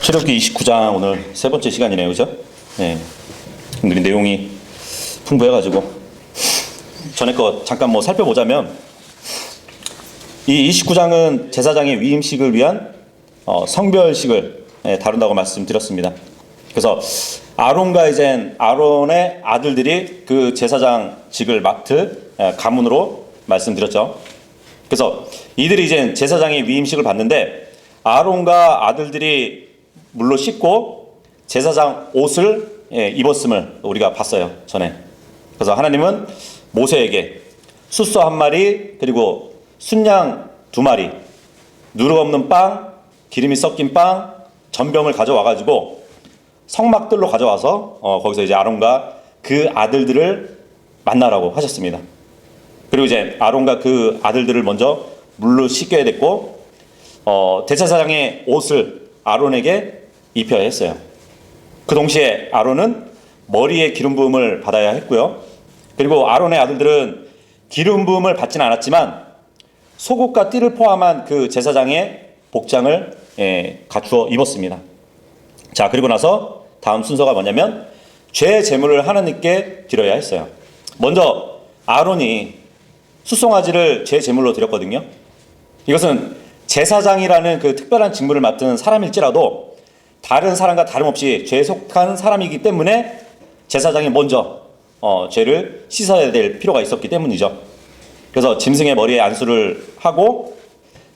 출애굽기 29장 오늘 세 번째 시간이네요, 그죠? 네. 우리 내용이 풍부해가지고 전에 거 잠깐 살펴보자면 이 29장은 제사장의 위임식을 위한 성별식을 다룬다고 말씀드렸습니다. 그래서 아론과 이제 아론의 아들들이 그 제사장직을 맡을 가문으로 말씀드렸죠. 그래서 이들이 이제 제사장의 위임식을 받는데 아론과 아들들이 물로 씻고 제사장 옷을 입었음을 우리가 봤어요, 전에. 그래서 하나님은 모세에게 숫소 1마리 그리고 순양 2마리, 누룩 없는 빵, 기름이 섞인 빵, 전병을 가져와가지고 성막들로 가져와서 거기서 이제 아론과 그 아들들을 만나라고 하셨습니다. 그리고 이제 아론과 그 아들들을 먼저 물로 씻겨야 됐고 대제사장의 옷을 아론에게 입혀야 했어요. 그 동시에 아론은 머리에 기름 부음을 받아야 했고요. 그리고 아론의 아들들은 기름 부음을 받지는 않았지만 속옷과 띠를 포함한 그 제사장의 복장을 갖추어 입었습니다. 자, 그리고 나서 다음 순서가 뭐냐면 죄 제물을 하나님께 드려야 했어요. 먼저 아론이 숫송아지를 죄 제물로 드렸거든요. 이것은 제사장이라는 그 특별한 직무를 맡은 사람일지라도 다른 사람과 다름없이 죄에 속한 사람이기 때문에 제사장이 먼저 죄를 씻어야 될 필요가 있었기 때문이죠. 그래서 짐승의 머리에 안수를 하고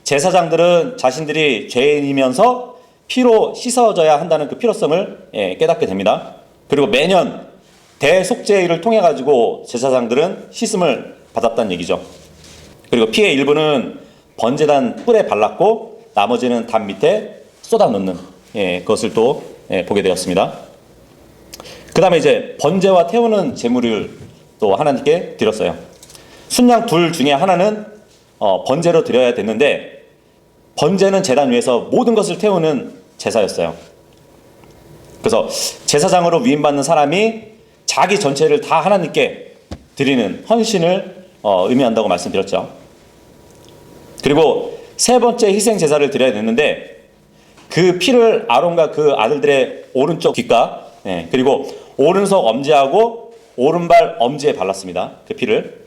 제사장들은 자신들이 죄인이면서 피로 씻어져야 한다는 그 필요성을 깨닫게 됩니다. 그리고 매년 대속죄일을 통해 가지고 제사장들은 씻음을 받았다는 얘기죠. 그리고 피의 일부는 번제단 뿔에 발랐고 나머지는 담 밑에 쏟아놓는 그것을 또 보게 되었습니다. 그 다음에 이제 번제와 태우는 제물을 또 하나님께 드렸어요. 순양 둘 중에 하나는 번제로 드려야 됐는데 번제는 제단 위에서 모든 것을 태우는 제사였어요. 그래서 제사장으로 위임받는 사람이 자기 전체를 다 하나님께 드리는 헌신을 의미한다고 말씀드렸죠. 그리고 세 번째 희생 제사를 드려야 됐는데 그 피를 아론과 그 아들들의 오른쪽 귓가 그리고 오른손 엄지하고 오른발 엄지에 발랐습니다. 그 피를.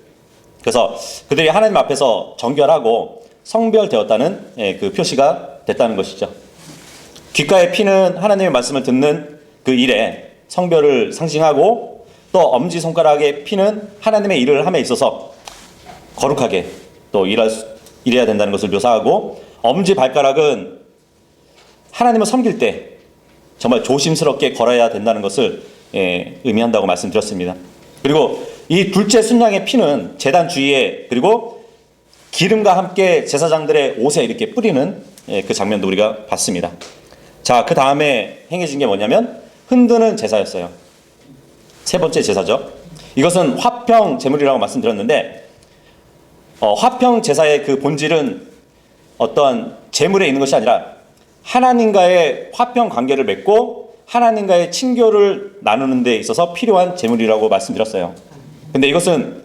그래서 그들이 하나님 앞에서 정결하고 성별되었다는 그 표시가 됐다는 것이죠. 귓가의 피는 하나님의 말씀을 듣는 그 일에 성별을 상징하고 또 엄지손가락의 피는 하나님의 일을 함에 있어서 거룩하게 또 일해야 된다는 것을 묘사하고 엄지발가락은 하나님을 섬길 때 정말 조심스럽게 걸어야 된다는 것을 의미한다고 말씀드렸습니다. 그리고 이 둘째 순양의 피는 제단 주위에 그리고 기름과 함께 제사장들의 옷에 이렇게 뿌리는 그 장면도 우리가 봤습니다. 자, 그 다음에 행해진 게 뭐냐면 흔드는 제사였어요. 세 번째 제사죠. 이것은 화평 제물이라고 말씀드렸는데 화평 제사의 그 본질은 어떠한 제물에 있는 것이 아니라 하나님과의 화평 관계를 맺고 하나님과의 친교를 나누는 데 있어서 필요한 제물이라고 말씀드렸어요. 근데 이것은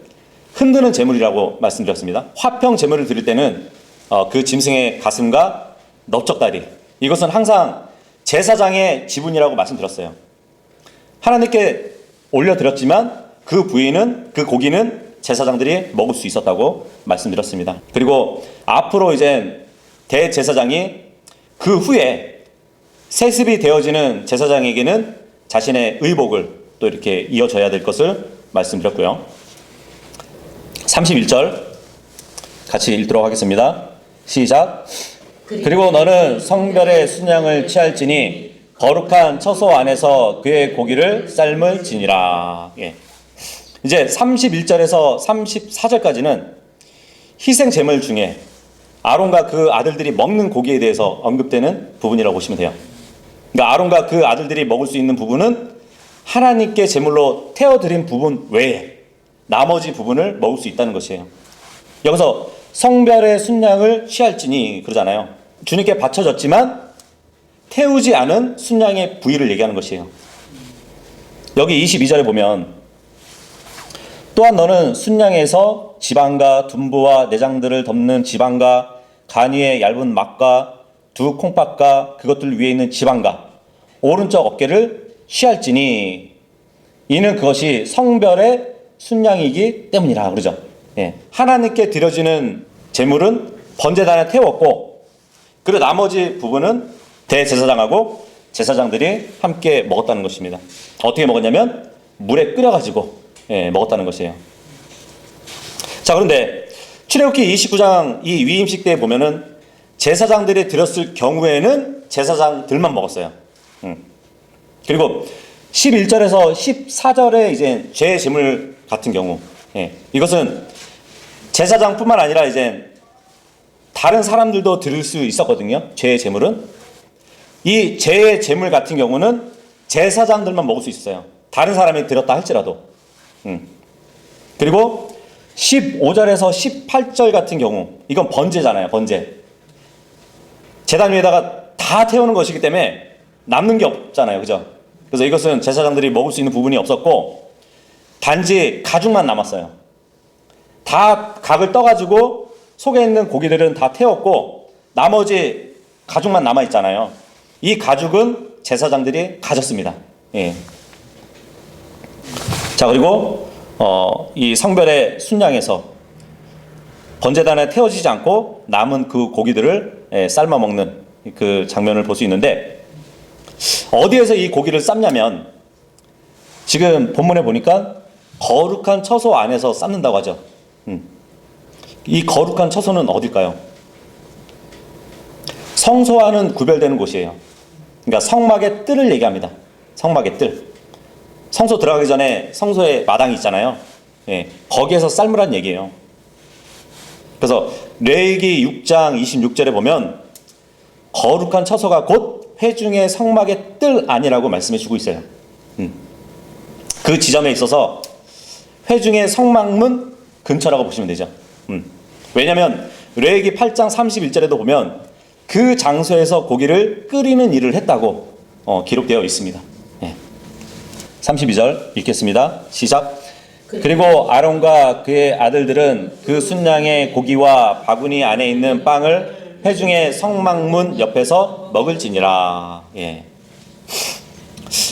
흔드는 제물이라고 말씀드렸습니다. 화평 제물을 드릴 때는 그 짐승의 가슴과 넓적다리, 이것은 항상 제사장의 지분이라고 말씀드렸어요. 하나님께 올려드렸지만 그 부위는, 그 고기는 제사장들이 먹을 수 있었다고 말씀드렸습니다. 그리고 앞으로 이제 대제사장이 그 후에 세습이 되어지는 제사장에게는 자신의 의복을 또 이렇게 이어져야 될 것을 말씀드렸고요. 31절 같이 읽도록 하겠습니다. 시작. 그리고 너는 성별의 순양을 취할지니 거룩한 처소 안에서 그의 고기를 삶을지니라. 이제 31절에서 34절까지는 희생 제물 중에 아론과 그 아들들이 먹는 고기에 대해서 언급되는 부분이라고 보시면 돼요. 그러니까 아론과 그 아들들이 먹을 수 있는 부분은 하나님께 제물로 태워드린 부분 외에 나머지 부분을 먹을 수 있다는 것이에요. 여기서 성별의 순양을 취할지니 그러잖아요. 주님께 바쳐졌지만 태우지 않은 순양의 부위를 얘기하는 것이에요. 여기 22절에 보면 또한 너는 순양에서 지방과 둔부와 내장들을 덮는 지방과 간 위의 얇은 막과 두 콩팥과 그것들 위에 있는 지방과 오른쪽 어깨를 취할지니 이는 그것이 성별의 순양이기 때문이라 그러죠. 예. 하나님께 드려지는 제물은 번제단에 태웠고 그리고 나머지 부분은 대제사장하고 제사장들이 함께 먹었다는 것입니다. 어떻게 먹었냐면 물에 끓여가지고 먹었다는 것이에요. 자, 그런데 출애굽기 29장 이 위임식 때에 보면은 제사장들이 드렸을 경우에는 제사장들만 먹었어요. 그리고 11절에서 14절에 이제 죄 제물 같은 경우, 이것은 제사장뿐만 아니라 이제 다른 사람들도 드릴 수 있었거든요. 죄의 제물은 이 죄의 제물 같은 경우는 제사장들만 먹을 수 있어요. 다른 사람이 드렸다 할지라도. 그리고 15절에서 18절 같은 경우 이건 번제잖아요. 번제. 제단 위에다가 다 태우는 것이기 때문에 남는 게 없잖아요. 그죠? 그래서 이것은 제사장들이 먹을 수 있는 부분이 없었고 단지 가죽만 남았어요. 다 각을 떠가지고 속에 있는 고기들은 다 태웠고 나머지 가죽만 남아있잖아요. 이 가죽은 제사장들이 가졌습니다. 예. 자, 그리고 이 성별의 순양에서 번제단에 태워지지 않고 남은 그 고기들을 삶아 먹는 그 장면을 볼 수 있는데 어디에서 이 고기를 삶냐면 지금 본문에 보니까 거룩한 처소 안에서 삶는다고 하죠. 이 거룩한 처소는 어딜까요? 성소와는 구별되는 곳이에요. 그러니까 성막의 뜰을 얘기합니다. 성막의 뜰. 성소 들어가기 전에 성소에 마당이 있잖아요. 예, 거기에서 삶으란 얘기예요. 그래서 레위기 6장 26절에 보면 거룩한 처소가 곧 회중의 성막의 뜰 안이라고 말씀해 주고 있어요. 그 지점에 있어서 회중의 성막문 근처라고 보시면 되죠. 왜냐하면 레위기 8장 31절에도 보면 그 장소에서 고기를 끓이는 일을 했다고 기록되어 있습니다. 32절 읽겠습니다. 시작. 그리고 아론과 그의 아들들은 그 순양의 고기와 바구니 안에 있는 빵을 회중의 성막문 옆에서 먹을지니라. 예.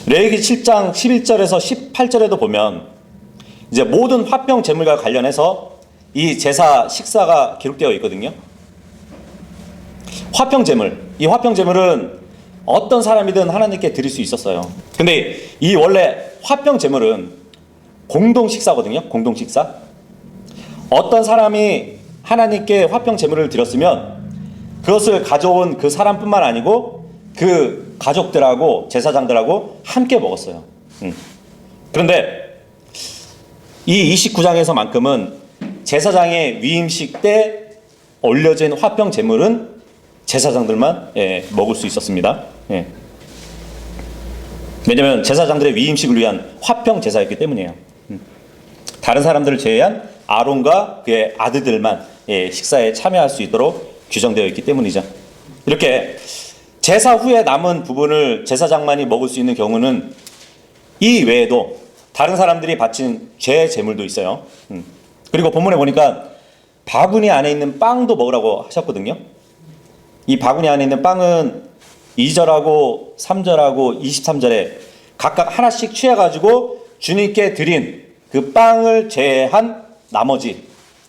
레위기 7장 11절에서 18절에도 보면 이제 모든 화평 제물과 관련해서 이 제사 식사가 기록되어 있거든요. 화평 제물, 이 화평 제물은 어떤 사람이든 하나님께 드릴 수 있었어요. 근데 이 원래 화평 제물은 공동 식사거든요. 공동 식사. 어떤 사람이 하나님께 화평 제물을 드렸으면 그것을 가져온 그 사람뿐만 아니고 그 가족들하고 제사장들하고 함께 먹었어요. 그런데 이 29장에서만큼은 제사장의 위임식 때 올려진 화평 제물은 제사장들만 먹을 수 있었습니다. 왜냐하면 제사장들의 위임식을 위한 화평 제사였기 때문이에요. 다른 사람들을 제외한 아론과 그의 아들들만 식사에 참여할 수 있도록 규정되어 있기 때문이죠. 이렇게 제사 후에 남은 부분을 제사장만이 먹을 수 있는 경우는 이 외에도 다른 사람들이 바친 죄 제물도 있어요. 그리고 본문에 보니까 바구니 안에 있는 빵도 먹으라고 하셨거든요. 이 바구니 안에 있는 빵은 2절하고 3절하고 23절에 각각 하나씩 취해가지고 주님께 드린 그 빵을 제외한 나머지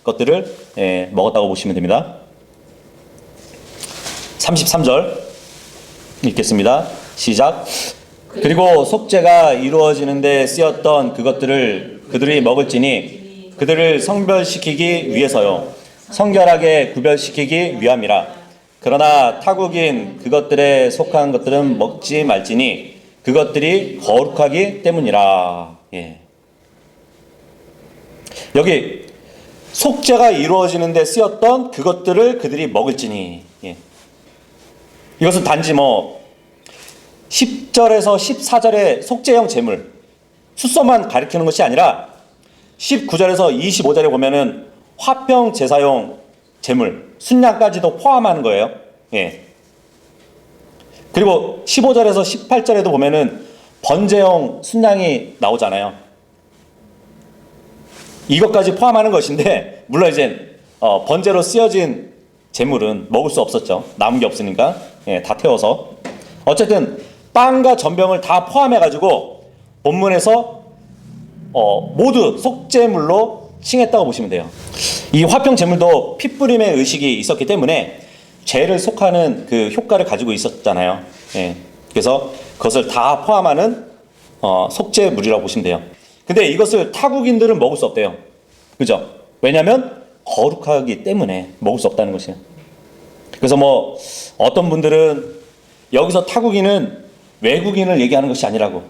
것들을 먹었다고 보시면 됩니다. 33절 읽겠습니다. 시작. 그리고 속죄가 이루어지는데 쓰였던 그것들을 그들이 먹을지니 그들을 성별시키기 위해서요 성결하게 구별시키기 위함이라. 그러나 타국인 그것들에 속한 것들은 먹지 말지니 그것들이 거룩하기 때문이라. 예. 여기 속죄가 이루어지는데 쓰였던 그것들을 그들이 먹을지니. 예. 이것은 단지 10절에서 14절의 속죄형 제물 수소만 가리키는 것이 아니라 19절에서 25절에 보면은 화평 제사용 제물 순양까지도 포함하는 거예요. 예. 그리고 15절에서 18절에도 보면은 번제용 순양이 나오잖아요. 이것까지 포함하는 것인데 물론 이제 번제로 쓰여진 제물은 먹을 수 없었죠. 남은 게 없으니까. 다 태워서. 어쨌든 빵과 전병을 다 포함해가지고 본문에서 모두 속죄물로 칭했다고 보시면 돼요. 이 화평 제물도 핏부림의 의식이 있었기 때문에 죄를 속하는 그 효과를 가지고 있었잖아요. 예. 그래서 그것을 다 포함하는 속죄물이라고 보시면 돼요. 근데 이것을 타국인들은 먹을 수 없대요. 그죠? 왜냐하면 거룩하기 때문에 먹을 수 없다는 것이에요. 그래서 뭐 어떤 분들은 여기서 타국인은 외국인을 얘기하는 것이 아니라고,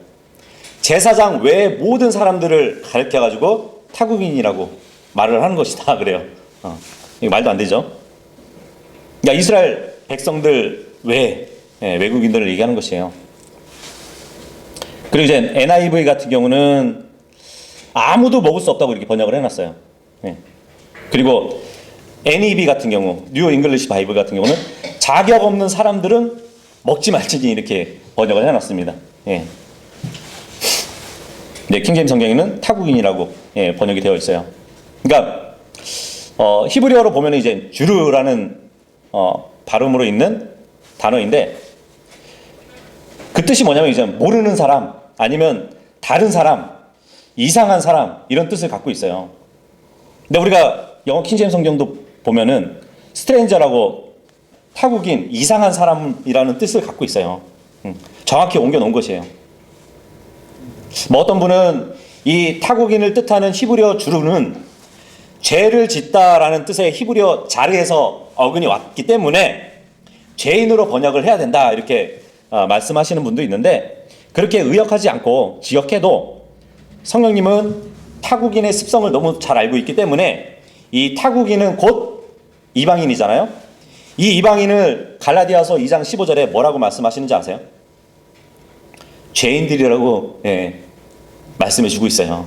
제사장 외 모든 사람들을 가르쳐가지고 타국인이라고 말을 하는 것이다 그래요. 이거 말도 안 되죠. 그러니까 이스라엘 백성들 외 외국인들을 얘기하는 것이에요. 그리고 이제 NIV 같은 경우는 아무도 먹을 수 없다고 이렇게 번역을 해놨어요. 그리고 NEB 같은 경우, 뉴 잉글리시 바이블 같은 경우는 자격 없는 사람들은 먹지 말지니 이렇게 번역을 해놨습니다. 네, 킹제임스 성경에는 타국인이라고 번역이 되어 있어요. 그러니까 히브리어로 보면 이제 주르라는 발음으로 있는 단어인데, 그 뜻이 뭐냐면 이제 모르는 사람, 아니면 다른 사람, 이상한 사람, 이런 뜻을 갖고 있어요. 근데 우리가 영어 킹제임스 성경도 보면은 스트레인저라고 타국인, 이상한 사람이라는 뜻을 갖고 있어요. 정확히 옮겨 놓은 것이에요. 뭐 어떤 분은 이 타국인을 뜻하는 히브리어 주르는 죄를 짓다라는 뜻의 히브리어 자르에서 어근이 왔기 때문에 죄인으로 번역을 해야 된다 이렇게 말씀하시는 분도 있는데, 그렇게 의역하지 않고 지역해도 성령님은 타국인의 습성을 너무 잘 알고 있기 때문에 이 타국인은 곧 이방인이잖아요. 이 이방인을 갈라디아서 2장 15절에 뭐라고 말씀하시는지 아세요? 죄인들이라고 말씀해 주고 있어요.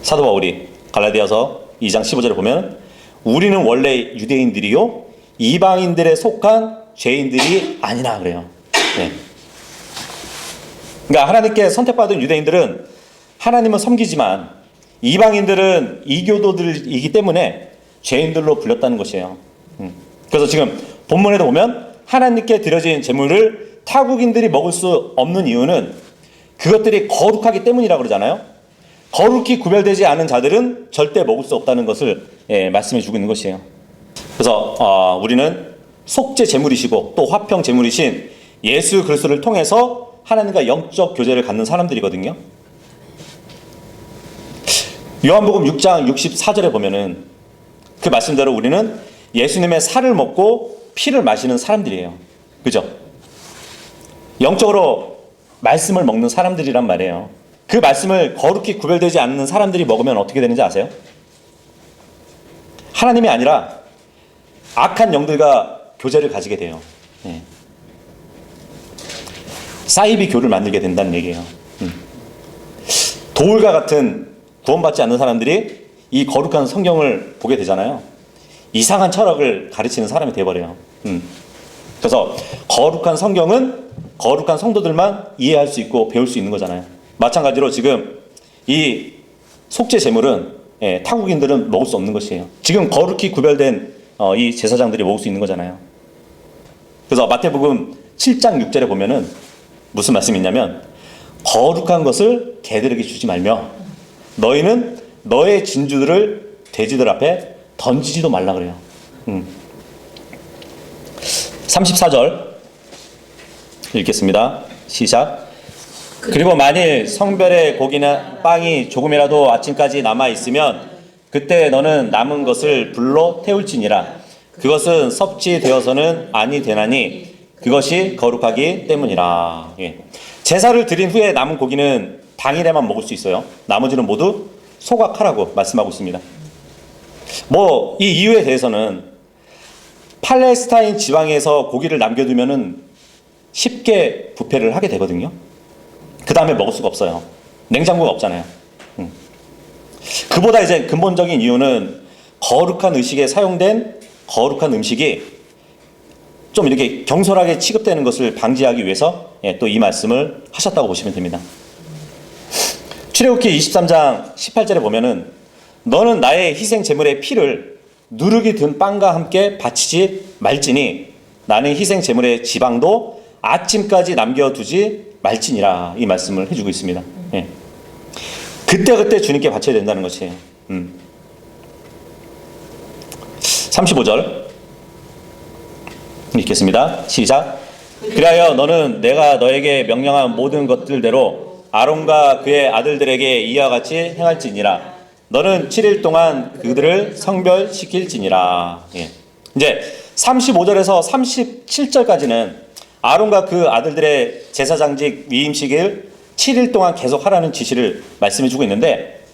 사도 바울이 갈라디아서 2장 15절에 보면 우리는 원래 유대인들이요 이방인들에 속한 죄인들이 아니라 그래요. 그러니까 하나님께 선택받은 유대인들은 하나님은 섬기지만 이방인들은 이교도들이기 때문에 죄인들로 불렸다는 것이에요. 그래서 지금 본문에도 보면 하나님께 드려진 제물을 타국인들이 먹을 수 없는 이유는 그것들이 거룩하기 때문이라고 그러잖아요. 거룩히 구별되지 않은 자들은 절대 먹을 수 없다는 것을 말씀해 주고 있는 것이에요. 그래서 우리는 속죄 제물이시고 또 화평 제물이신 예수 그리스도를 통해서 하나님과 영적 교제를 갖는 사람들이거든요. 요한복음 6장 64절에 보면은 그 말씀대로 우리는 예수님의 살을 먹고 피를 마시는 사람들이에요. 그죠? 영적으로 말씀을 먹는 사람들이란 말이에요. 그 말씀을 거룩히 구별되지 않는 사람들이 먹으면 어떻게 되는지 아세요? 하나님이 아니라 악한 영들과 교제를 가지게 돼요. 사이비 교를 만들게 된다는 얘기예요. 도울과 같은 구원받지 않는 사람들이 이 거룩한 성경을 보게 되잖아요. 이상한 철학을 가르치는 사람이 되어버려요. 그래서 거룩한 성경은 거룩한 성도들만 이해할 수 있고 배울 수 있는 거잖아요. 마찬가지로 지금 이 속죄 제물은 타국인들은 먹을 수 없는 것이에요. 지금 거룩히 구별된 이 제사장들이 먹을 수 있는 거잖아요. 그래서 마태복음 7장 6절에 보면은 무슨 말씀이 있냐면 거룩한 것을 개들에게 주지 말며 너희는 너의 진주들을 돼지들 앞에 던지지도 말라 그래요. 34절 읽겠습니다. 시작. 그리고 만일 성별의 고기나 빵이 조금이라도 아침까지 남아 있으면 그때 너는 남은 것을 불로 태울지니라. 그것은 섭취되어서는 아니 되나니 그것이 거룩하기 때문이라. 제사를 드린 후에 남은 고기는 당일에만 먹을 수 있어요. 나머지는 모두 소각하라고 말씀하고 있습니다. 뭐 이 이유에 대해서는 팔레스타인 지방에서 고기를 남겨두면은 쉽게 부패를 하게 되거든요. 그 다음에 먹을 수가 없어요. 냉장고가 없잖아요. 그보다 이제 근본적인 이유는 거룩한 의식에 사용된 거룩한 음식이 좀 이렇게 경솔하게 취급되는 것을 방지하기 위해서 또 이 말씀을 하셨다고 보시면 됩니다. 출애굽기 23장 18절에 보면은 너는 나의 희생 제물의 피를 누룩이 든 빵과 함께 바치지 말지니 나는 희생 제물의 지방도 아침까지 남겨두지 말지니라 이 말씀을 해주고 있습니다. 예. 그때그때 주님께 바쳐야 된다는 것이에요. 35절 읽겠습니다. 시작. 그리하여 너는 내가 너에게 명령한 모든 것들대로 아론과 그의 아들들에게 이와 같이 행할지니라. 너는 7일 동안 그들을 성별시킬지니라. 예. 이제 35절에서 37절까지는 아론과 그 아들들의 제사장직 위임식을 7일 동안 계속 하라는 지시를 말씀해 주고 있는데,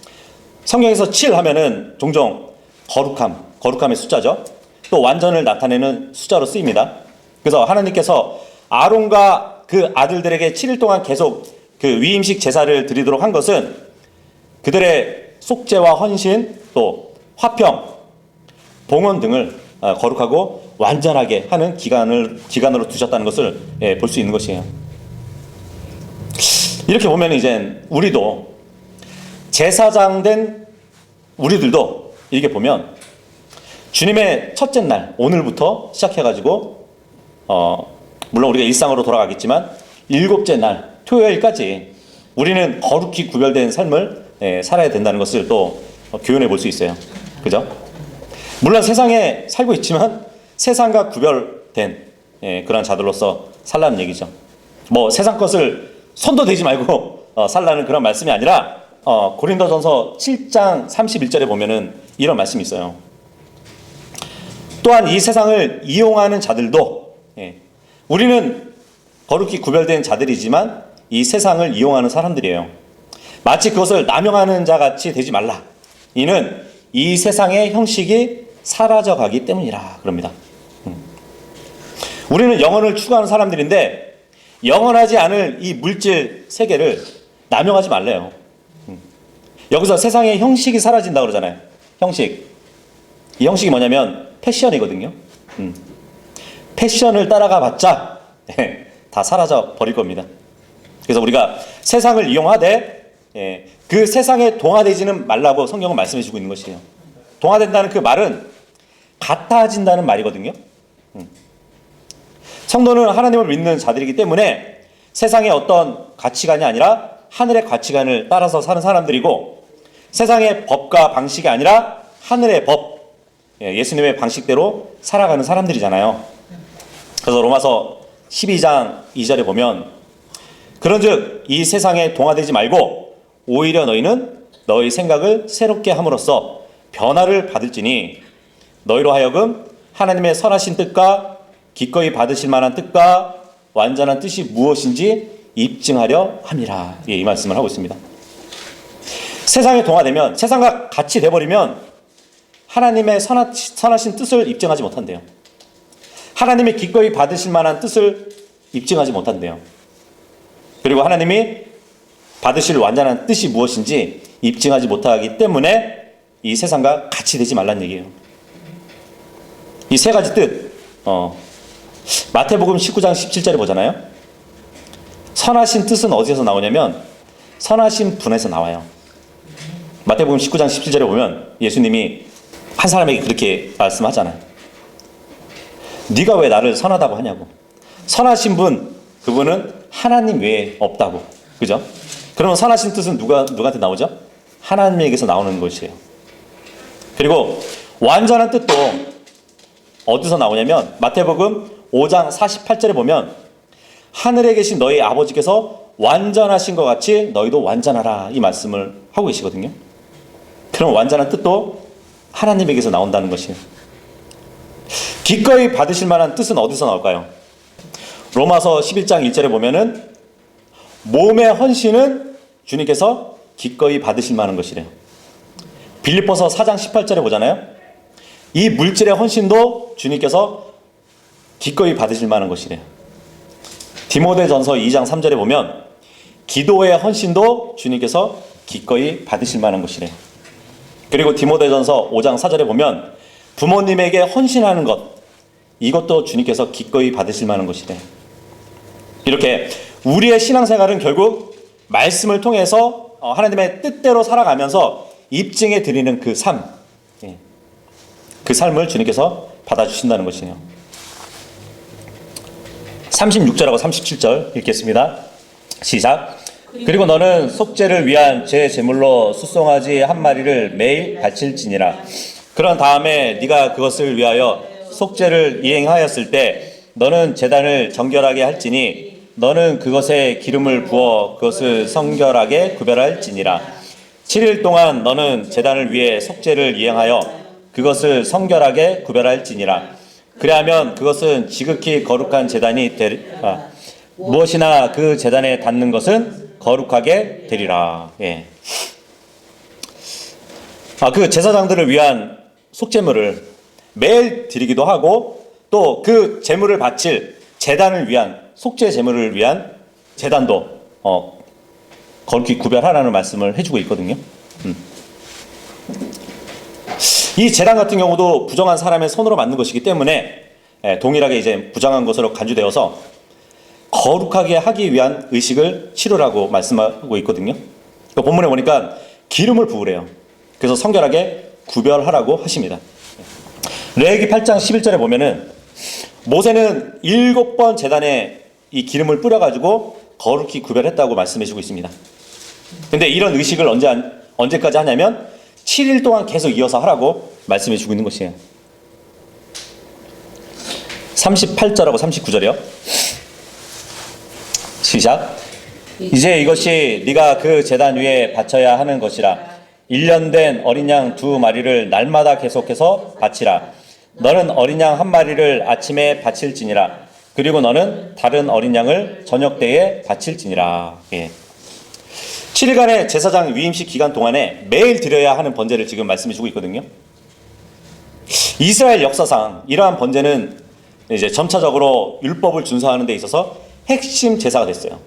성경에서 7 하면은 종종 거룩함의 숫자죠. 또 완전을 나타내는 숫자로 쓰입니다. 그래서 하나님께서 아론과 그 아들들에게 7일 동안 계속 그 위임식 제사를 드리도록 한 것은 그들의 속죄와 헌신, 또 화평, 봉헌 등을 거룩하고 완전하게 하는 기간으로 두셨다는 것을 볼 수 있는 것이에요. 이렇게 보면 이제 우리도 제사장 된 우리들도 이렇게 보면 주님의 첫째 날 오늘부터 시작해가지고 물론 우리가 일상으로 돌아가겠지만 7째 날 토요일까지 우리는 거룩히 구별된 삶을 살아야 된다는 것을 또 교훈해 볼 수 있어요. 그죠? 물론 세상에 살고 있지만 세상과 구별된 그런 자들로서 살라는 얘기죠. 뭐 세상 것을 손도 대지 말고 살라는 그런 말씀이 아니라 고린도전서 7장 31절에 보면은 이런 말씀이 있어요. 또한 이 세상을 이용하는 자들도 우리는 거룩히 구별된 자들이지만 이 세상을 이용하는 사람들이에요. 마치 그것을 남용하는 자 같이 되지 말라. 이는 이 세상의 형식이 사라져가기 때문이라 그럽니다. 우리는 영혼을 추구하는 사람들인데 영원하지 않을 이 물질 세계를 남용하지 말래요. 여기서 세상의 형식이 사라진다 그러잖아요. 형식. 이 형식이 뭐냐면 패션이거든요. 패션을 따라가 봤자 다 사라져 버릴 겁니다. 그래서 우리가 세상을 이용하되 그 세상에 동화되지는 말라고 성경은 말씀해 주고 있는 것이에요. 동화된다는 그 말은 같아진다는 말이거든요. 성도는 하나님을 믿는 자들이기 때문에 세상의 어떤 가치관이 아니라 하늘의 가치관을 따라서 사는 사람들이고, 세상의 법과 방식이 아니라 하늘의 법, 예수님의 방식대로 살아가는 사람들이잖아요. 그래서 로마서 12장 2절에 보면 그런즉 이 세상에 동화되지 말고 오히려 너희는 너희 생각을 새롭게 함으로써 변화를 받을지니 너희로 하여금 하나님의 선하신 뜻과 기꺼이 받으실 만한 뜻과 완전한 뜻이 무엇인지 입증하려 함이라. 이 말씀을 하고 있습니다. 세상에 동화되면, 세상과 같이 돼버리면 하나님의 선하신 뜻을 입증하지 못한대요. 하나님이 기꺼이 받으실 만한 뜻을 입증하지 못한대요. 그리고 하나님이 받으실 완전한 뜻이 무엇인지 입증하지 못하기 때문에 이 세상과 같이 되지 말란 얘기예요. 이 세 가지 뜻, 마태복음 19장 17절에 보잖아요. 선하신 뜻은 어디서 나오냐면 선하신 분에서 나와요. 마태복음 19장 17절에 보면 예수님이 한 사람에게 그렇게 말씀하잖아요. 네가 왜 나를 선하다고 하냐고. 선하신 분, 그분은 하나님 외에 없다고. 그죠? 그러면 선하신 뜻은 누구한테 나오죠? 하나님에게서 나오는 것이에요. 그리고 완전한 뜻도 어디서 나오냐면 마태복음 5장 48절에 보면 하늘에 계신 너희 아버지께서 완전하신 것 같이 너희도 완전하라, 이 말씀을 하고 계시거든요. 그럼 완전한 뜻도 하나님에게서 나온다는 것이에요. 기꺼이 받으실 만한 뜻은 어디서 나올까요? 로마서 11장 1절에 보면은 몸의 헌신은 주님께서 기꺼이 받으실 만한 것이래요. 빌립보서 4장 18절에 보잖아요. 이 물질의 헌신도 주님께서 기꺼이 받으실 만한 것이래요. 디모데전서 2장 3절에 보면 기도의 헌신도 주님께서 기꺼이 받으실 만한 것이래요. 그리고 디모데전서 5장 4절에 보면 부모님에게 헌신하는 것, 이것도 주님께서 기꺼이 받으실 만한 것이래요. 이렇게 우리의 신앙생활은 결국 말씀을 통해서 하나님의 뜻대로 살아가면서 입증해 드리는 그 삶, 그 삶을 주님께서 받아주신다는 것이에요. 36절하고 37절 읽겠습니다. 시작. 그리고 너는 속죄를 위한 제 제물로 숫송아지 한 마리를 매일 바칠지니라. 그런 다음에 네가 그것을 위하여 속죄를 이행하였을 때 너는 제단을 정결하게 할지니 너는 그것에 기름을 부어 그것을 성결하게 구별할지니라. 7일 동안 너는 제단을 위해 속죄를 이행하여 그것을 성결하게 구별할지니라. 그리하면 그것은 지극히 거룩한 제단이 되리라. 무엇이나 그 제단에 닿는 것은 거룩하게 되리라. 예. 그 제사장들을 위한 속죄물을 매일 드리기도 하고 또 그 제물을 바칠 제단을 위한 속죄 제물을 위한 제단도 거룩히 구별하라는 말씀을 해주고 있거든요. 이 제단 같은 경우도 부정한 사람의 손으로 만든 것이기 때문에 동일하게 이제 부정한 것으로 간주되어서 거룩하게 하기 위한 의식을 치르라고 말씀하고 있거든요. 본문에 보니까 기름을 부으래요. 그래서 성결하게 구별하라고 하십니다. 레위기 8장 11절에 보면은 모세는 7번 제단에 이 기름을 뿌려가지고 거룩히 구별했다고 말씀해주고 있습니다. 근데 이런 의식을 언제까지 하냐면 7일 동안 계속 이어서 하라고 말씀해주고 있는 것이에요. 38절하고 39절이요. 시작. 이제 이것이 네가 그 제단 위에 바쳐야 하는 것이라. 1년 된 어린 양 2마리를 날마다 계속해서 바치라. 너는 어린 양 1마리를 아침에 바칠지니라. 그리고 너는 다른 어린 양을 저녁 때에 바칠지니라. 예. 7일간의 제사장 위임식 기간 동안에 매일 드려야 하는 번제를 지금 말씀해 주고 있거든요. 이스라엘 역사상 이러한 번제는 이제 점차적으로 율법을 준수하는 데 있어서 핵심 제사가 됐어요.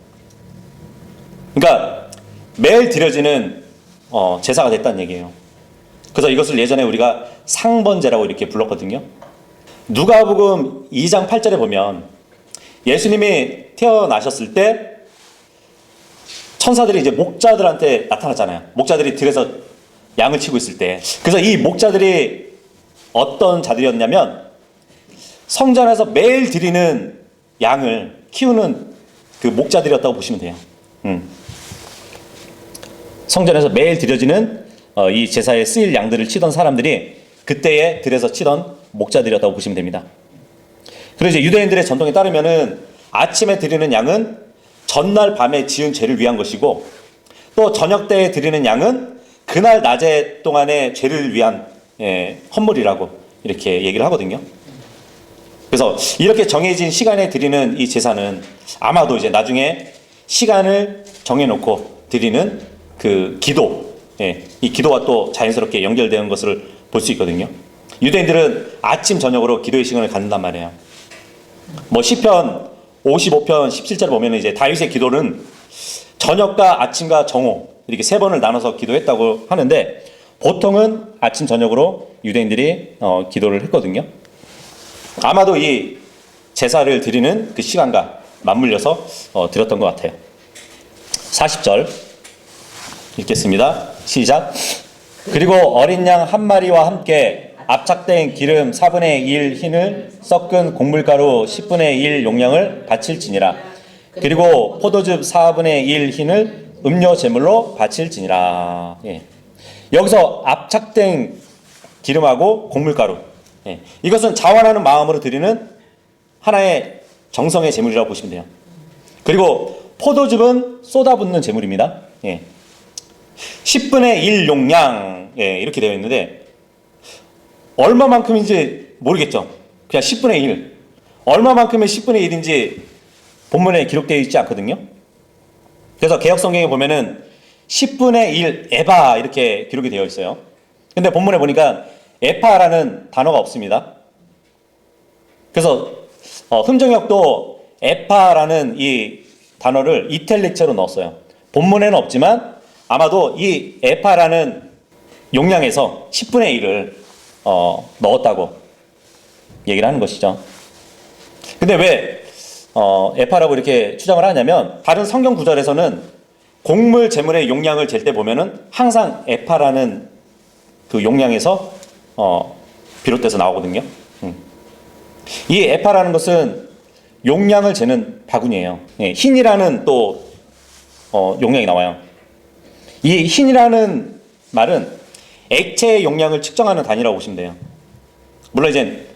그러니까 매일 드려지는 제사가 됐다는 얘기예요. 그래서 이것을 예전에 우리가 상번제라고 이렇게 불렀거든요. 누가복음 2장 8절에 보면 예수님이 태어나셨을 때 천사들이 이제 목자들한테 나타났잖아요. 목자들이 들에서 양을 치고 있을 때. 그래서 이 목자들이 어떤 자들이었냐면 성전에서 매일 드리는 양을 키우는 그 목자들이었다고 보시면 돼요. 성전에서 매일 드려지는 이 제사에 쓰일 양들을 치던 사람들이 그때에 들에서 치던 목자들이었다고 보시면 됩니다. 그리고 이제 유대인들의 전통에 따르면은 아침에 드리는 양은 전날 밤에 지은 죄를 위한 것이고 또 저녁 때에 드리는 양은 그날 낮에 동안의 죄를 위한 헌물이라고 이렇게 얘기를 하거든요. 그래서 이렇게 정해진 시간에 드리는 이 제사는 아마도 이제 나중에 시간을 정해놓고 드리는 그 기도, 이 기도와 또 자연스럽게 연결되는 것을 볼 수 있거든요. 유대인들은 아침 저녁으로 기도의 시간을 갖는단 말이에요. 뭐 시편 55편 17절 보면 이제 다윗의 기도는 저녁과 아침과 정오 이렇게 3번을 나눠서 기도했다고 하는데 보통은 아침 저녁으로 유대인들이 기도를 했거든요. 아마도 이 제사를 드리는 그 시간과 맞물려서 드렸던 것 같아요. 40절 읽겠습니다. 시작. 그리고 어린 양 1마리와 함께 압착된 기름 4분의 1 흰을 섞은 곡물가루 10분의 1 용량을 바칠지니라. 그리고 포도즙 4분의 1 흰을 음료 제물로 바칠지니라. 예. 여기서 압착된 기름하고 곡물가루, 이것은 자원하는 마음으로 드리는 하나의 정성의 제물이라고 보시면 돼요. 그리고 포도즙은 쏟아붓는 제물입니다. 10분의 1 용량, 이렇게 되어 있는데 얼마만큼인지 모르겠죠. 그냥 10분의 1. 얼마만큼의 10분의 1인지 본문에 기록되어 있지 않거든요. 그래서 개역성경에 보면은 10분의 1 에바 이렇게 기록이 되어 있어요. 근데 본문에 보니까 에파라는 단어가 없습니다. 그래서 흥정역도 에파라는 이 단어를 이탈릭체로 넣었어요. 본문에는 없지만 아마도 이 에파라는 용량에서 10분의 1을 넣었다고 얘기를 하는 것이죠. 근데 왜 에파라고 이렇게 추정을 하냐면 다른 성경 구절에서는 곡물 제물의 용량을 잴 때 보면은 항상 에파라는 그 용량에서 비롯돼서 나오거든요. 이 에파라는 것은 용량을 재는 바구니예요. 예, 흰이라는 또 용량이 나와요. 이 흰이라는 말은 액체의 용량을 측정하는 단위라고 보시면 돼요. 물론 이제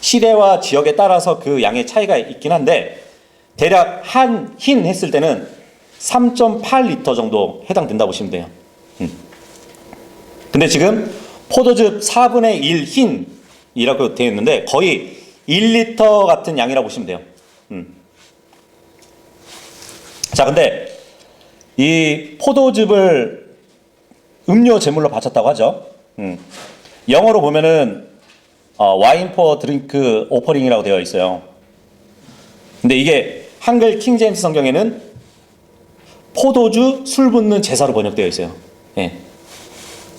시대와 지역에 따라서 그 양의 차이가 있긴 한데 대략 한 흰 했을 때는 3.8리터 정도 해당된다고 보시면 돼요. 근데 지금 포도즙 4분의 1 흰이라고 되어 있는데 거의 1리터 같은 양이라고 보시면 돼요. 자, 근데 이 포도즙을 음료 제물로 바쳤다고 하죠. 영어로 보면은 와인 포 드링크 오퍼링이라고 되어 있어요. 근데 이게 한글 킹제임스 성경에는 포도주 술 붓는 제사로 번역되어 있어요. 예.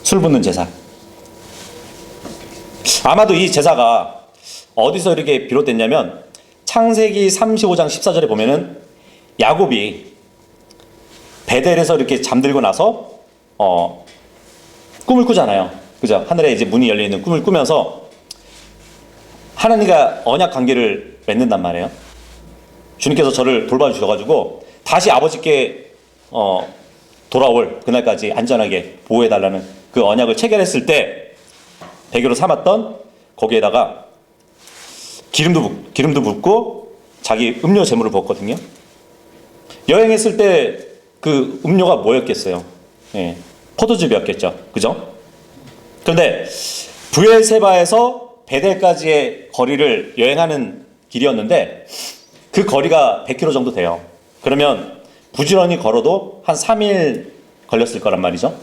술 붓는 제사. 아마도 이 제사가 어디서 이렇게 비롯됐냐면 창세기 35장 14절에 보면은 야곱이 베델에서 이렇게 잠들고 나서 꿈을 꾸잖아요. 그죠? 하늘에 이제 문이 열려 있는 꿈을 꾸면서 하나님과 언약 관계를 맺는단 말이에요. 주님께서 저를 돌봐주셔가지고 다시 아버지께 돌아올 그날까지 안전하게 보호해달라는 그 언약을 체결했을 때 배교로 삼았던 거기에다가 기름도 붓고 자기 음료 제물을 부었거든요. 여행했을 때 그 음료가 뭐였겠어요? 예, 포도즙이었겠죠. 그죠? 그런데 브엘세바에서 베델까지의 거리를 여행하는 길이었는데 그 거리가 100km 정도 돼요. 그러면 부지런히 걸어도 한 3일 걸렸을 거란 말이죠.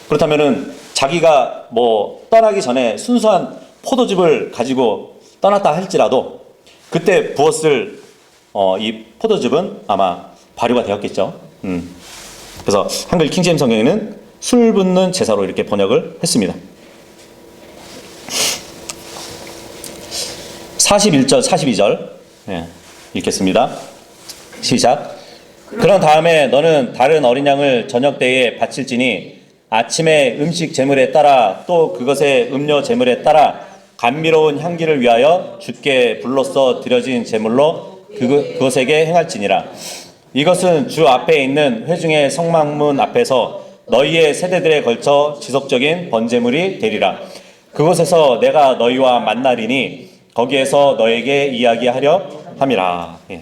그렇다면은 자기가 뭐 떠나기 전에 순수한 포도즙을 가지고 떠났다 할지라도 그때 부었을 이 포도즙은 아마 발효가 되었겠죠. 그래서 한글 킹제임스 성경에는 술 붓는 제사로 이렇게 번역을 했습니다. 41절, 42절 읽겠습니다. 시작. 그런 다음에 너는 다른 어린 양을 저녁 때에 바칠지니 아침에 음식 제물에 따라 또 그것의 음료 제물에 따라 감미로운 향기를 위하여 주께 불로써 드려진 제물로 그것에게 행할지니라. 이것은 주 앞에 있는 회중의 성막문 앞에서 너희의 세대들에 걸쳐 지속적인 번제물이 되리라. 그곳에서 내가 너희와 만나리니 거기에서 너에게 이야기하려 함이라. 예.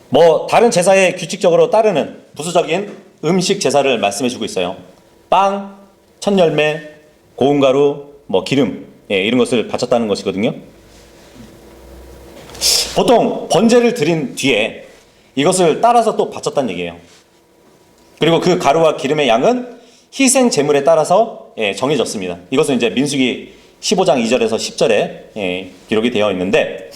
뭐 다른 제사에 규칙적으로 따르는 부수적인 음식 제사를 말씀해주고 있어요. 빵, 천열매, 고운 가루, 뭐 기름, 이런 것을 바쳤다는 것이거든요. 보통 번제를 드린 뒤에 이것을 따라서 또 바쳤다는 얘기예요. 그리고 그 가루와 기름의 양은 희생 제물에 따라서 정해졌습니다. 이것은 이제 민수기 15장 2절에서 10절에 기록이 되어 있는데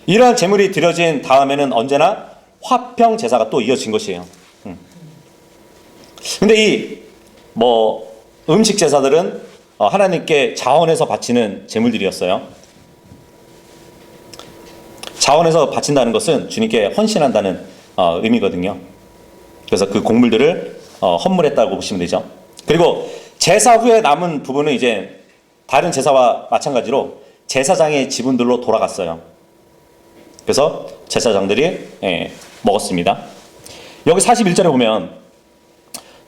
이러한 제물이 드려진 다음에는 언제나 화평 제사가 또 이어진 것이에요. 근데 이 음식 제사들은 하나님께 자원해서 바치는 제물들이었어요. 자원해서 바친다는 것은 주님께 헌신한다는 의미거든요. 그래서 그 곡물들을 헌물했다고 보시면 되죠. 그리고 제사 후에 남은 부분은 이제 다른 제사와 마찬가지로 제사장의 지분들로 돌아갔어요. 그래서 제사장들이 먹었습니다. 여기 41절에 보면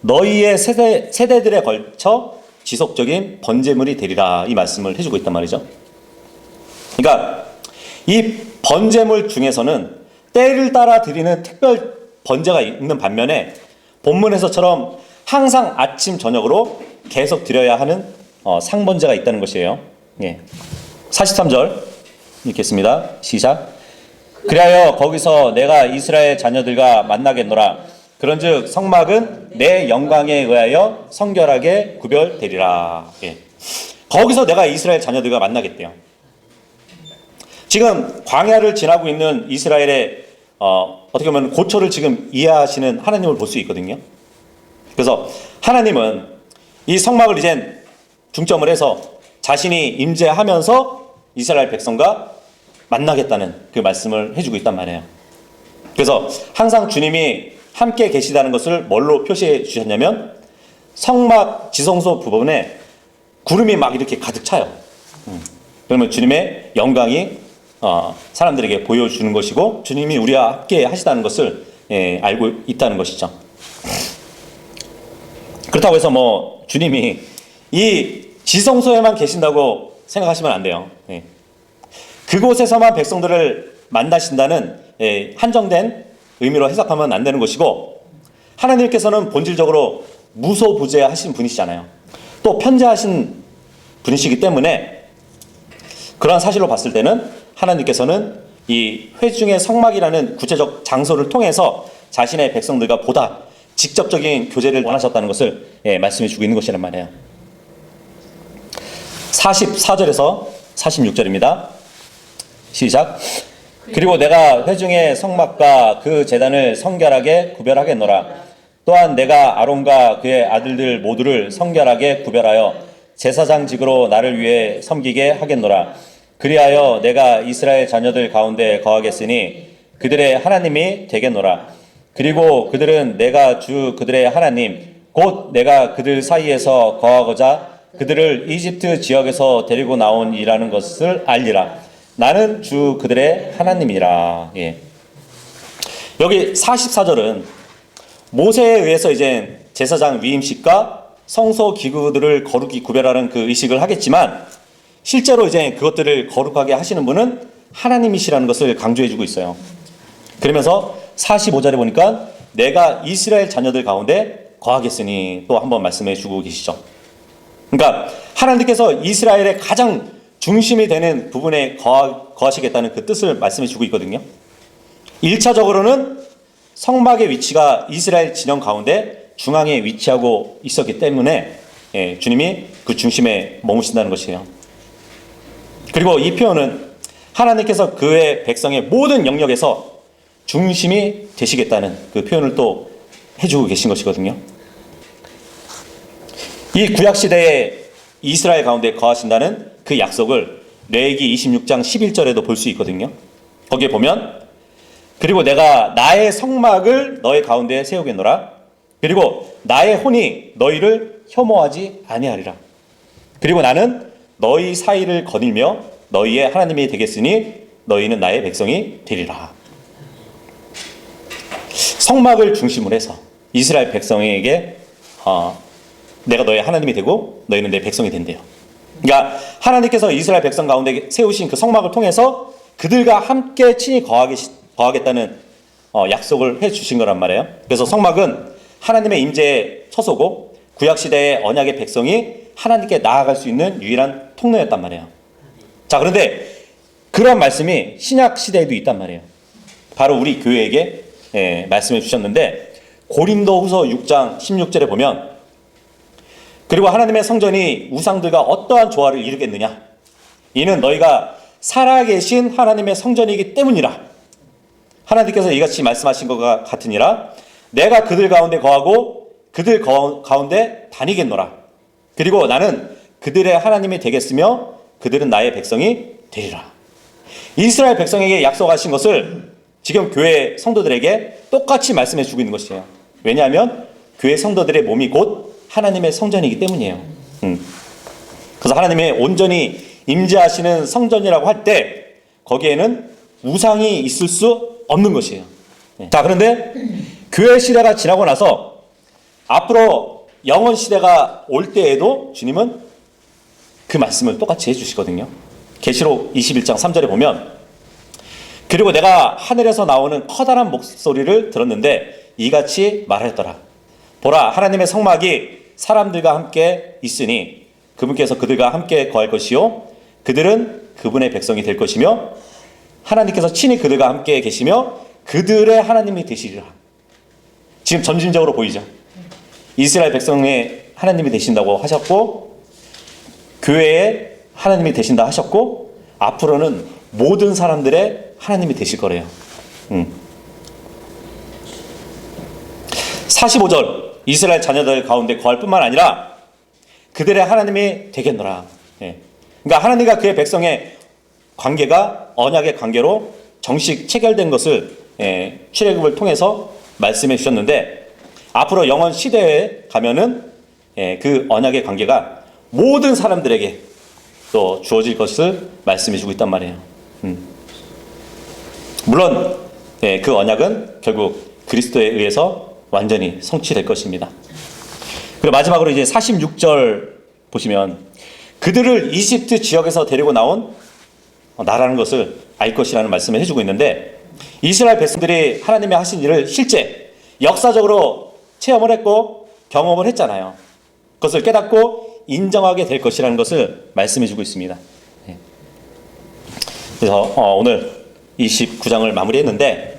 너희의 세대들에 걸쳐 지속적인 번제물이 되리라 이 말씀을 해주고 있단 말이죠. 그러니까 이 번제물 중에서는 때를 따라 드리는 특별 번제가 있는 반면에 본문에서처럼 항상 아침 저녁으로 계속 드려야 하는 상번제가 있다는 것이에요. 43절 읽겠습니다. 시작. 그리하여 거기서 내가 이스라엘 자녀들과 만나겠노라. 그런즉 성막은 내 영광에 의하여 성결하게 구별되리라. 거기서 내가 이스라엘 자녀들과 만나겠대요. 지금 광야를 지나고 있는 이스라엘의 어떻게 보면 고초를 지금 이해하시는 하나님을 볼 수 있거든요. 그래서 하나님은 이 성막을 이젠 중점을 해서 자신이 임재하면서 이스라엘 백성과 만나겠다는 그 말씀을 해주고 있단 말이에요. 그래서 항상 주님이 함께 계시다는 것을 뭘로 표시해 주셨냐면 성막 지성소 부분에 구름이 막 이렇게 가득 차요. 그러면 주님의 영광이 사람들에게 보여주는 것이고 주님이 우리와 함께 하시다는 것을 알고 있다는 것이죠. 그렇다고 해서 뭐 주님이 이 지성소에만 계신다고 생각하시면 안 돼요. 그곳에서만 백성들을 만나신다는 한정된 의미로 해석하면 안 되는 것이고, 하나님께서는 본질적으로 무소부재하신 분이시잖아요. 또 편재하신 분이시기 때문에 그러한 사실로 봤을 때는 하나님께서는 이 회중의 성막이라는 구체적 장소를 통해서 자신의 백성들과 보다 직접적인 교제를 원하셨다는 것을 말씀해 주고 있는 것이란 말이에요. 44절에서 46절입니다. 시작. 그리고 내가 회중의 성막과 그 제단을 성결하게 구별하겠노라. 또한 내가 아론과 그의 아들들 모두를 성결하게 구별하여 제사장직으로 나를 위해 섬기게 하겠노라. 그리하여 내가 이스라엘 자녀들 가운데 거하겠으니 그들의 하나님이 되겠노라. 그리고 그들은 내가 주 그들의 하나님 곧 내가 그들 사이에서 거하고자 그들을 이집트 지역에서 데리고 나온 이라는 것을 알리라. 나는 주 그들의 하나님이라. 여기 44절은 모세에 의해서 이제 제사장 위임식과 성소 기구들을 거룩히 구별하는 그 의식을 하겠지만, 실제로 이제 그것들을 거룩하게 하시는 분은 하나님이시라는 것을 강조해주고 있어요. 그러면서 45절에 보니까 내가 이스라엘 자녀들 가운데 거하겠으니 또 한번 말씀해 주고 계시죠. 그러니까 하나님께서 이스라엘의 가장 중심이 되는 부분에 거하시겠다는 그 뜻을 말씀해 주고 있거든요. 1차적으로는 성막의 위치가 이스라엘 진영 가운데 중앙에 위치하고 있었기 때문에 주님이 그 중심에 머무신다는 것이에요. 그리고 이 표현은 하나님께서 그의 백성의 모든 영역에서 중심이 되시겠다는 그 표현을 또 해주고 계신 것이거든요. 이 구약시대에 이스라엘 가운데 거하신다는 그 약속을 레위기 26장 11절에도 볼 수 있거든요. 거기에 보면 그리고 내가 나의 성막을 너의 가운데에 세우겠노라. 그리고 나의 혼이 너희를 혐오하지 아니하리라. 그리고 나는 너희 사이를 거닐며 너희의 하나님이 되겠으니 너희는 나의 백성이 되리라. 성막을 중심으로 해서 이스라엘 백성에게 내가 너의 하나님이 되고 너희는 내 백성이 된대요. 그러니까 하나님께서 이스라엘 백성 가운데 세우신 그 성막을 통해서 그들과 함께 친히 거하겠다는 약속을 해주신 거란 말이에요. 그래서 성막은 하나님의 임재의 처소고 구약시대의 언약의 백성이 하나님께 나아갈 수 있는 유일한 통로였단 말이에요. 자, 그런데 그런 말씀이 신약시대에도 있단 말이에요. 바로 우리 교회에게 말씀해 주셨는데 고린도후서 6장 16절에 보면 그리고 하나님의 성전이 우상들과 어떠한 조화를 이루겠느냐? 이는 너희가 살아계신 하나님의 성전이기 때문이라. 하나님께서 이같이 말씀하신 것과 같으니라. 내가 그들 가운데 거하고 그들 가운데 다니겠노라. 그리고 나는 그들의 하나님이 되겠으며 그들은 나의 백성이 되리라. 이스라엘 백성에게 약속하신 것을 지금 교회 성도들에게 똑같이 말씀해 주고 있는 것이에요. 왜냐하면 교회 성도들의 몸이 곧 하나님의 성전이기 때문이에요. 그래서 하나님의 온전히 임재하시는 성전이라고 할 때 거기에는 우상이 있을 수 없는 것이에요. 자, 그런데 교회 시대가 지나고 나서 앞으로 영원 시대가 올 때에도 주님은 그 말씀을 똑같이 해주시거든요. 계시록 21장 3절에 보면 그리고 내가 하늘에서 나오는 커다란 목소리를 들었는데 이같이 말하였더라. 보라, 하나님의 성막이 사람들과 함께 있으니 그분께서 그들과 함께 거할 것이요 그들은 그분의 백성이 될 것이며 하나님께서 친히 그들과 함께 계시며 그들의 하나님이 되시리라. 지금 점진적으로 보이죠. 이스라엘 백성의 하나님이 되신다고 하셨고 교회의 하나님이 되신다 하셨고 앞으로는 모든 사람들의 하나님이 되실 거래요. 45절 이스라엘 자녀들 가운데 거할 뿐만 아니라 그들의 하나님이 되겠노라. 그러니까 하나님과 그의 백성의 관계가 언약의 관계로 정식 체결된 것을 출애굽을 통해서 말씀해 주셨는데 앞으로 영원 시대에 가면은 그 언약의 관계가 모든 사람들에게 또 주어질 것을 말씀해 주고 있단 말이에요. 물론 그 언약은 결국 그리스도에 의해서 완전히 성취될 것입니다. 그리고 마지막으로 이제 46절 보시면 그들을 이집트 지역에서 데리고 나온 나라는 것을 알 것이라는 말씀을 해주고 있는데, 이스라엘 백성들이 하나님의 하신 일을 실제 역사적으로 체험을 했고 경험을 했잖아요. 그것을 깨닫고 인정하게 될 것이라는 것을 말씀해주고 있습니다. 그래서 오늘 29장을 마무리했는데,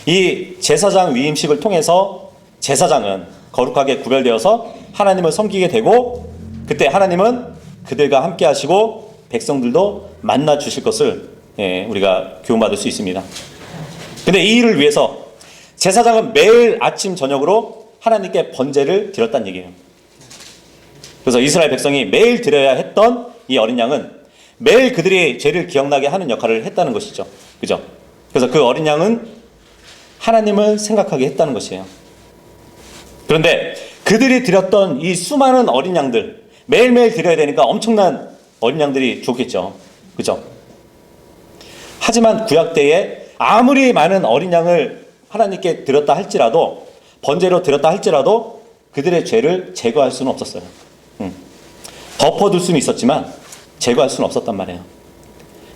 이 제사장 위임식을 통해서 제사장은 거룩하게 구별되어서 하나님을 섬기게 되고, 그때 하나님은 그들과 함께 하시고 백성들도 만나 주실 것을 우리가 교훈받을 수 있습니다. 근데 이 일을 위해서 제사장은 매일 아침 저녁으로 하나님께 번제를 드렸다는 얘기예요. 그래서 이스라엘 백성이 매일 드려야 했던 이 어린 양은 매일 그들이 죄를 기억나게 하는 역할을 했다는 것이죠. 그죠? 그래서 그 어린 양은 하나님을 생각하게 했다는 것이에요. 그런데 그들이 드렸던 이 수많은 어린 양들, 매일매일 드려야 되니까 엄청난 어린 양들이 좋겠죠. 그죠? 하지만 구약 때에 아무리 많은 어린 양을 하나님께 드렸다 할지라도, 번제로 드렸다 할지라도 그들의 죄를 제거할 수는 없었어요. 덮어둘 수는 있었지만 제거할 수는 없었단 말이에요.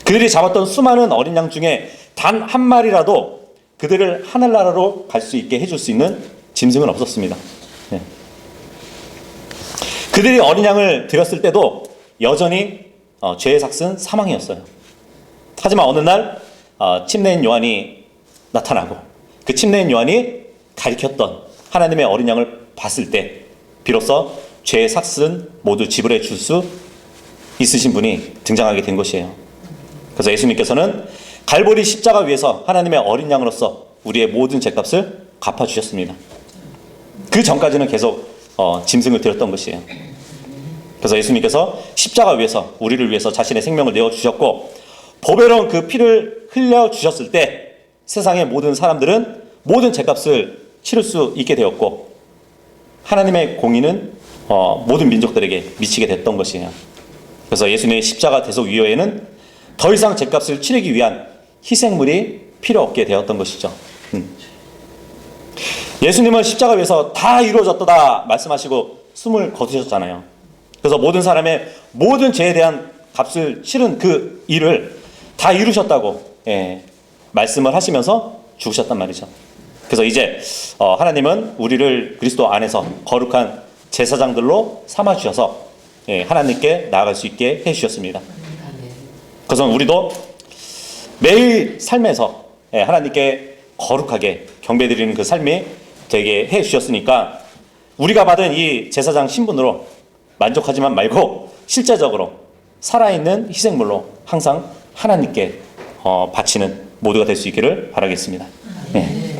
그들이 잡았던 수많은 어린 양 중에 단 한 마리라도 그들을 하늘나라로 갈 수 있게 해줄 수 있는 짐승은 없었습니다. 그들이 어린 양을 드렸을 때도 여전히 죄의 삭은 사망이었어요. 하지만 어느 날 침례인 요한이 나타나고, 그 침례인 요한이 가리켰던 하나님의 어린 양을 봤을 때 비로소 죄의 삭은 모두 지불해 줄 수 있으신 분이 등장하게 된 것이에요. 그래서 예수님께서는 갈보리 십자가 위에서 하나님의 어린 양으로서 우리의 모든 죄값을 갚아주셨습니다. 그 전까지는 계속 짐승을 드렸던 것이에요. 그래서 예수님께서 십자가 위에서 우리를 위해서 자신의 생명을 내어주셨고, 보배로운 그 피를 흘려주셨을 때 세상의 모든 사람들은 모든 죄값을 치를 수 있게 되었고, 하나님의 공의는 모든 민족들에게 미치게 됐던 것이에요. 그래서 예수님의 십자가 대속 이후에는 더 이상 죄값을 치르기 위한 희생물이 필요 없게 되었던 것이죠. 예수님은 십자가 위에서 다 이루어졌다 말씀하시고 숨을 거두셨잖아요. 그래서 모든 사람의 모든 죄에 대한 값을 치른 그 일을 다 이루셨다고 말씀을 하시면서 죽으셨단 말이죠. 그래서 이제 하나님은 우리를 그리스도 안에서 거룩한 제사장들로 삼아주셔서 하나님께 나아갈 수 있게 해주셨습니다. 그래서 우리도 매일 삶에서 하나님께 거룩하게 경배드리는 그 삶이 되게 해주셨으니까, 우리가 받은 이 제사장 신분으로 만족하지만 말고 실제적으로 살아있는 희생물로 항상 하나님께 바치는 모두가 될 수 있기를 바라겠습니다. 네.